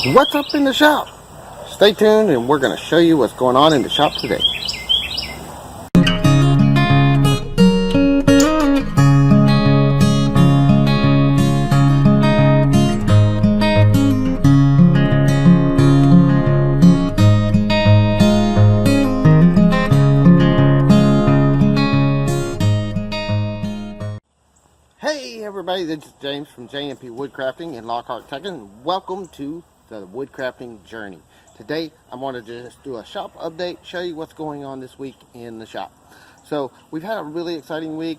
What's up in the shop? Stay tuned and we're going to show you what's going on in the shop today. Hey everybody, this is James from JMP Woodcrafting in Lockhart, Texas, and welcome to the Woodcrafting Journey. Today I wanted to just do a shop update, show you what's going on this week in the shop. So we've had a really exciting week.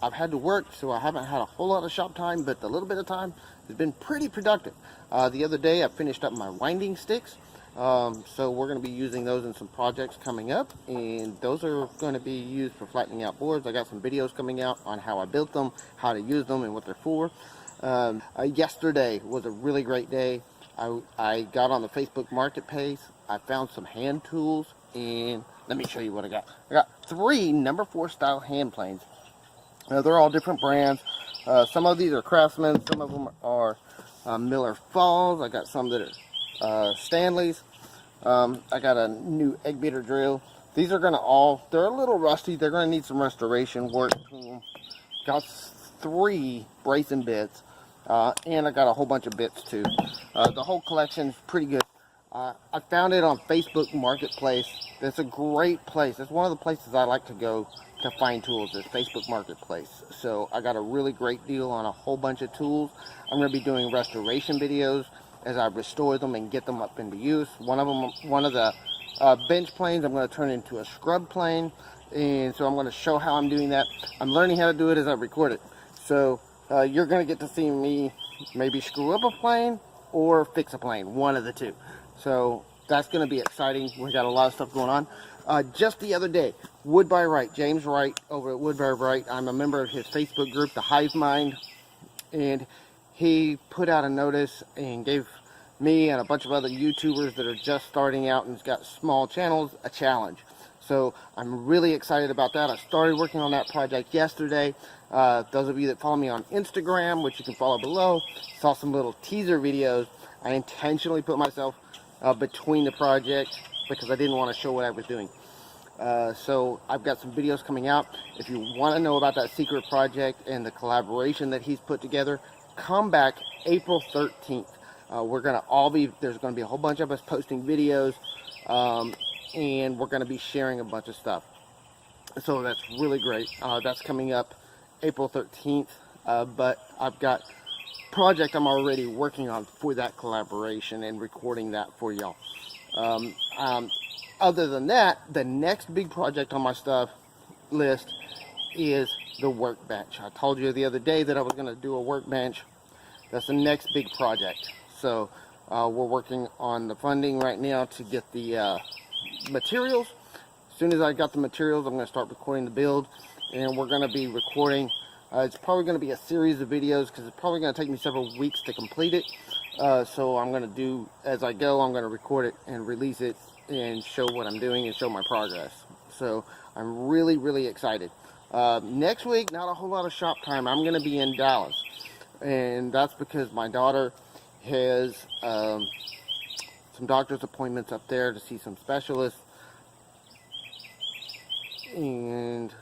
I've had to work, so I haven't had a whole lot of shop time, but the little bit of time has been pretty productive. The other day I finished up my winding sticks. So we're going to be using those in some projects coming up, and those are going to be used for flattening out boards. I got some videos coming out on how I built them, how to use them, and what they're for. Yesterday was a really great day. I got on the Facebook marketplace. I found some hand tools, and let me show you what I got. I got 3 number 4 style hand planes. They're all different brands. Some of these are Craftsman, some of them are Miller Falls. I got some that are Stanley's. I got a new egg beater drill. These are they're a little rusty. They're gonna need some restoration work to them. Got 3 bracing bits, and I got a whole bunch of bits too. The whole collection is pretty good. I found it on Facebook Marketplace. It's a great place. It's one of the places I like to go to find tools, is Facebook Marketplace. So I got a really great deal on a whole bunch of tools. I'm gonna be doing restoration videos as I restore them and get them up into use. One of the bench planes, I'm going to turn into a scrub plane, and so I'm going to show how I'm doing that. I'm learning how to do it as I record it. So you're going to get to see me maybe screw up a plane or fix a plane, one of the two. So that's going to be exciting. We got a lot of stuff going on. Just the other day, Wood by Wright, James Wright over at Wood by Wright. I'm a member of his Facebook group, The Hive Mind, and he put out a notice and gave me and a bunch of other YouTubers that are just starting out and got small channels a challenge. So I'm really excited about that. I started working on that project yesterday. Those of you that follow me on Instagram, which you can follow below, saw some little teaser videos. I intentionally put myself between the project because I didn't want to show what I was doing. So I've got some videos coming out. If you want to know about that secret project and the collaboration that he's put together, come back April 13th. There's going to be a whole bunch of us posting videos, and we're going to be sharing a bunch of stuff. So that's really great. That's coming up April 13th, but I've got a project I'm already working on for that collaboration and recording that for y'all. Other than that, the next big project on my stuff list is the workbench. I told you the other day that I was going to do a workbench. That's the next big project. So we're working on the funding right now to get the materials. As soon as I got the materials, I'm going to start recording the build, and we're going to be recording. It's probably going to be a series of videos because it's probably going to take me several weeks to complete it. So I'm going to do, as I go, I'm going to record it and release it and show what I'm doing and show my progress. So I'm really, really excited. Next week, not a whole lot of shop time. I'm going to be in Dallas, and that's because my daughter has some doctor's appointments up there to see some specialists, and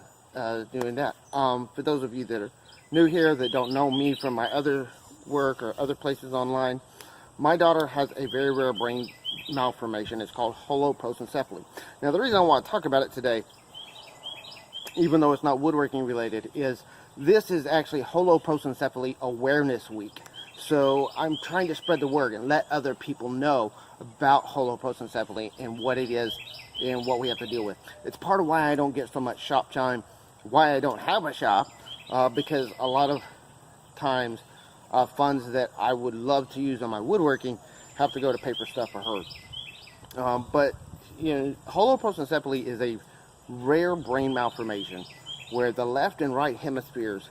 doing that. For those of you that are new here that don't know me from my other work or other places online, my daughter has a very rare brain malformation. It's called holoprocencephaly. Now the reason I want to talk about it today, even though it's not woodworking related, is this is actually Holoprocencephaly Awareness Week. So I'm trying to spread the word and let other people know about holoprocencephaly and what it is and what we have to deal with. It's part of why I don't get so much shop time, why I don't have a shop, because a lot of times funds that I would love to use on my woodworking have to go to paper stuff for her. But you know, holoprocencephaly is a rare brain malformation where the left and right hemispheres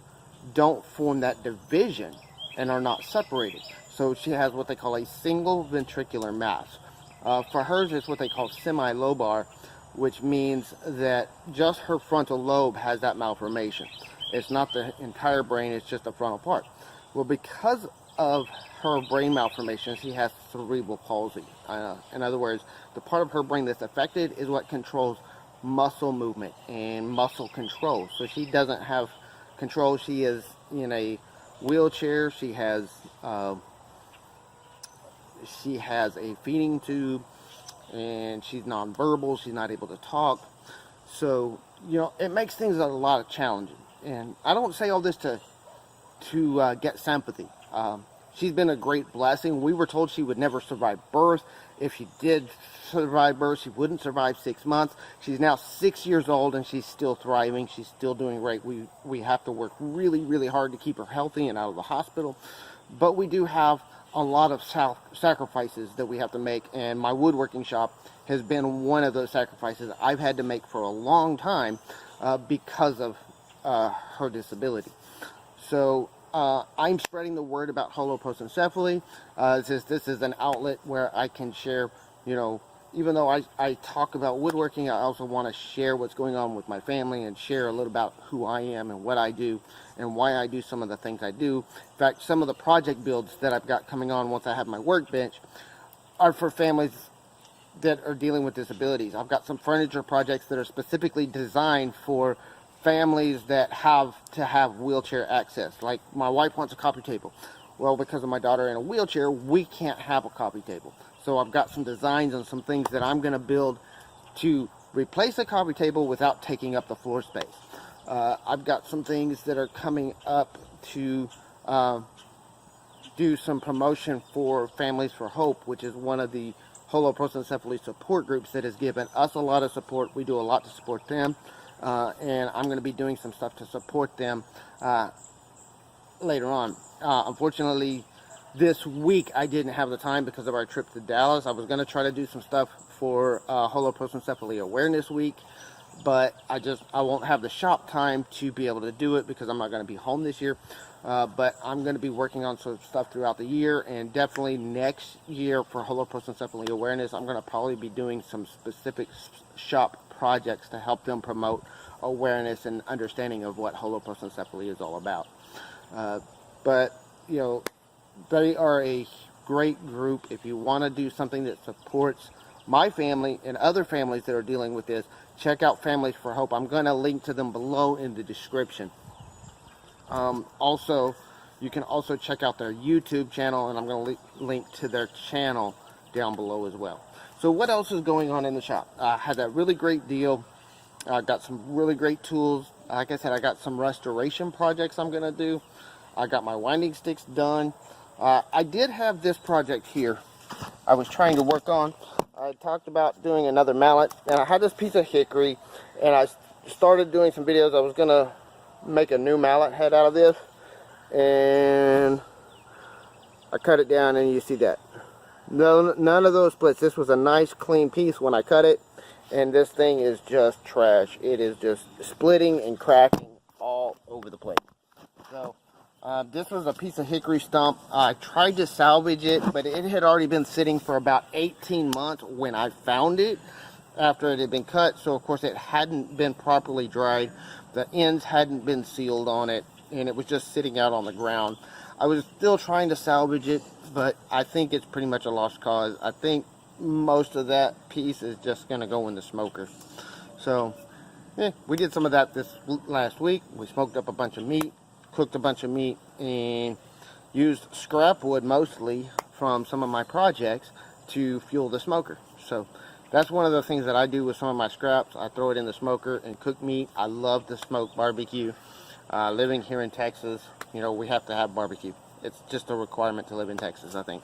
don't form that division and are not separated. So she has what they call a single ventricular mass. For hers, it's what they call Semi Lobar, which means that just her frontal lobe has that malformation. It's not the entire brain, it's just the frontal part. Well, because of her brain malformation, she has cerebral palsy. In other words, the part of her brain that's affected is what controls muscle movement and muscle control. So she doesn't have control. She is in a wheelchair. She has a feeding tube, and she's nonverbal. She's not able to talk. So, you know, it makes things a lot of challenging. And I don't say all this to get sympathy. She's been a great blessing. We were told she would never survive birth. If she did survive birth, she wouldn't survive 6 months. She's now 6 years old, and she's still thriving. She's still doing great. We have to work really, really hard to keep her healthy and out of the hospital. But we do have a lot of sacrifices that we have to make, and my woodworking shop has been one of those sacrifices I've had to make for a long time because of her disability. So I'm spreading the word about holoprocencephaly. This is an outlet where I can share, you know, even though I talk about woodworking, I also want to share what's going on with my family and share a little about who I am and what I do and why I do some of the things I do. In fact, some of the project builds that I've got coming on once I have my workbench are for families that are dealing with disabilities. I've got some furniture projects that are specifically designed for families that have to have wheelchair access. Like, my wife wants a coffee table. Well, because of my daughter in a wheelchair, we can't have a coffee table. So I've got some designs and some things that I'm going to build to replace a coffee table without taking up the floor space. I've got some things that are coming up to do some promotion for Families for Hope, which is one of the holoprocencephaly support groups that has given us a lot of support. We do a lot to support them. And I'm going to be doing some stuff to support them later on. Unfortunately, this week I didn't have the time because of our trip to Dallas. I was going to try to do some stuff for holoprocencephaly awareness week, but I won't have the shop time to be able to do it because I'm not going to be home this year. But I'm going to be working on some stuff throughout the year, and definitely next year for holoprocencephaly awareness, I'm going to probably be doing some specific shop projects to help them promote awareness and understanding of what holoprocencephaly is all about. But, you know, they are a great group. If you want to do something that supports my family and other families that are dealing with this, check out Families for Hope. I'm going to link to them below in the description. Also, you can also check out their YouTube channel, and I'm going to link to their channel down below as well. So what else is going on in the shop? I had that really great deal. I got some really great tools. Like I said, I got some restoration projects I'm going to do. I got my winding sticks done. I did have this project here I was trying to work on. I talked about doing another mallet, and I had this piece of hickory, and I started doing some videos. I was going to make a new mallet head out of this, and I cut it down, and you see that. None of those splits. This was a nice clean piece when I cut it, and this thing is just trash. It is just splitting and cracking all over the place. So this was a piece of hickory stump. I tried to salvage it, but it had already been sitting for about 18 months when I found it after it had been cut. So of course it hadn't been properly dried. The ends hadn't been sealed on it, and it was just sitting out on the ground. I was still trying to salvage it, but I think it's pretty much a lost cause. I think most of that piece is just going to go in the smoker. So we did some of that this last week. We smoked up a bunch of meat, cooked a bunch of meat, and used scrap wood mostly from some of my projects to fuel the smoker. So that's one of the things that I do with some of my scraps. I throw it in the smoker and cook meat. I love to smoke barbecue. Living here in Texas, you know, we have to have barbecue. It's just a requirement to live in Texas, I think.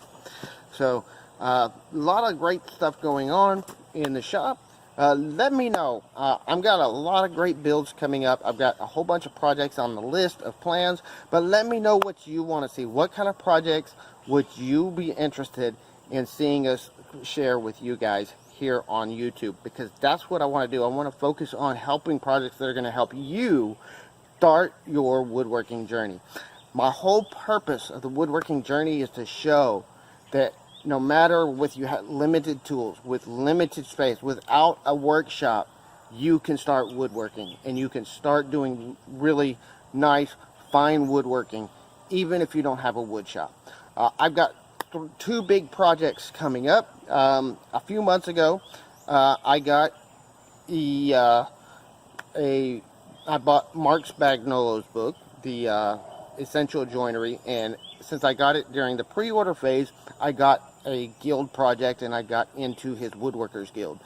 So a lot of great stuff going on in the shop. Let me know. I've got a lot of great builds coming up. I've got a whole bunch of projects on the list of plans, but let me know what you want to see. What kind of projects would you be interested in seeing us share with you guys here on YouTube? Because that's what I want to do. I want to focus on helping projects that are going to help you start your woodworking journey. My whole purpose of the woodworking journey is to show that no matter with you have limited tools, with limited space, without a workshop, you can start woodworking, and you can start doing really nice, fine woodworking, even if you don't have a wood shop. I've got two big projects coming up. A few months ago, I got I bought Mark Spagnolo's book, the Essential Joinery, and since I got it during the pre-order phase, I got a guild project and I got into his Woodworkers Guild.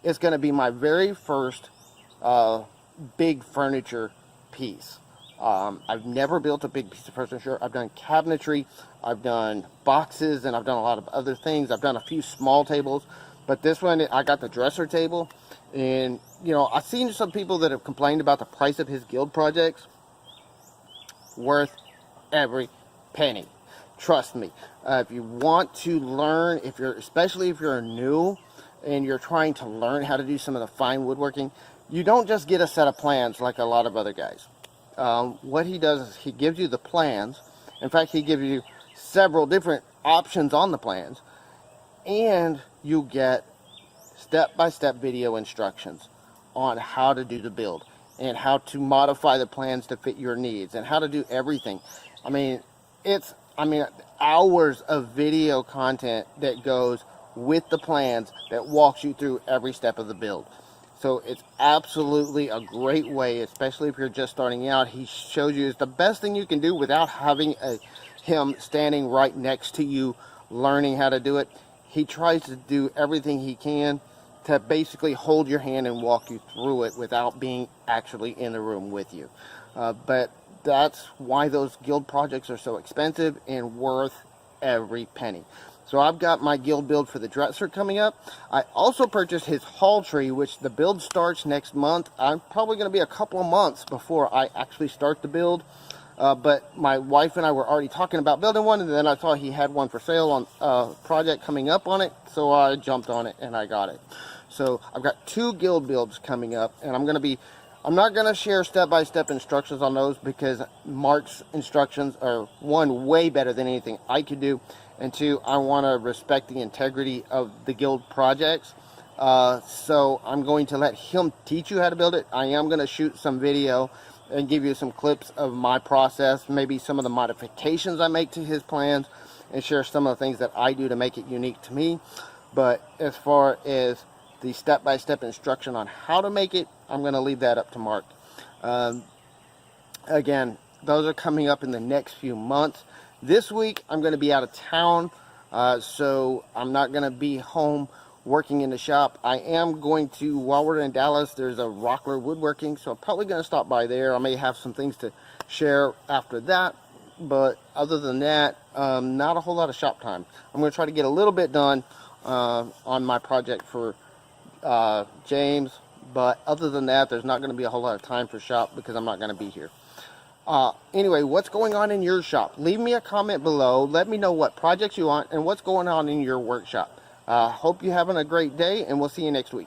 It's going to be my very first big furniture piece. I've never built a big piece of furniture. I've done cabinetry, I've done boxes, and I've done a lot of other things. I've done a few small tables, but this one, I got the dresser table. And, you know, I've seen some people that have complained about the price of his guild projects. Worth every penny. Trust me. If you want to learn, especially if you're new and you're trying to learn how to do some of the fine woodworking, you don't just get a set of plans like a lot of other guys. What he does is he gives you the plans. In fact, he gives you several different options on the plans, and you get step-by-step video instructions on how to do the build and how to modify the plans to fit your needs and how to do everything. I mean, hours of video content that goes with the plans that walks you through every step of the build. So it's absolutely a great way, especially if you're just starting out. He shows you it's the best thing you can do without having him standing right next to you learning how to do it. He tries to do everything he can to basically hold your hand and walk you through it without being actually in the room with you. But that's why those guild projects are so expensive and worth every penny. So I've got my guild build for the dresser coming up. I also purchased his haul tree, which the build starts next month. I'm probably going to be a couple of months before I actually start the build. But my wife and I were already talking about building one, and then I saw he had one for sale on a project coming up on it, so I jumped on it and I got it. So I've got two guild builds coming up, and I'm not going to share step-by-step instructions on those because Mark's instructions are, one, way better than anything I could do, and two, I want to respect the integrity of the guild projects. So I'm going to let him teach you how to build it. I am going to shoot some video and give you some clips of my process, maybe some of the modifications I make to his plans, and share some of the things that I do to make it unique to me. But as far as the step-by-step instruction on how to make it, I'm going to leave that up to Mark. Again, those are coming up in the next few months. This week, I'm going to be out of town, so I'm not going to be home working in the shop. I am going to, while we're in Dallas, there's a Rockler woodworking, so I'm probably going to stop by there. I may have some things to share after that, but other than that, not a whole lot of shop time. I'm going to try to get a little bit done on my project for James, but other than that, there's not going to be a whole lot of time for shop because I'm not going to be here. Anyway, what's going on in your shop? Leave me a comment below. Let me know what projects you want and what's going on in your workshop. Hope you're having a great day, and we'll see you next week.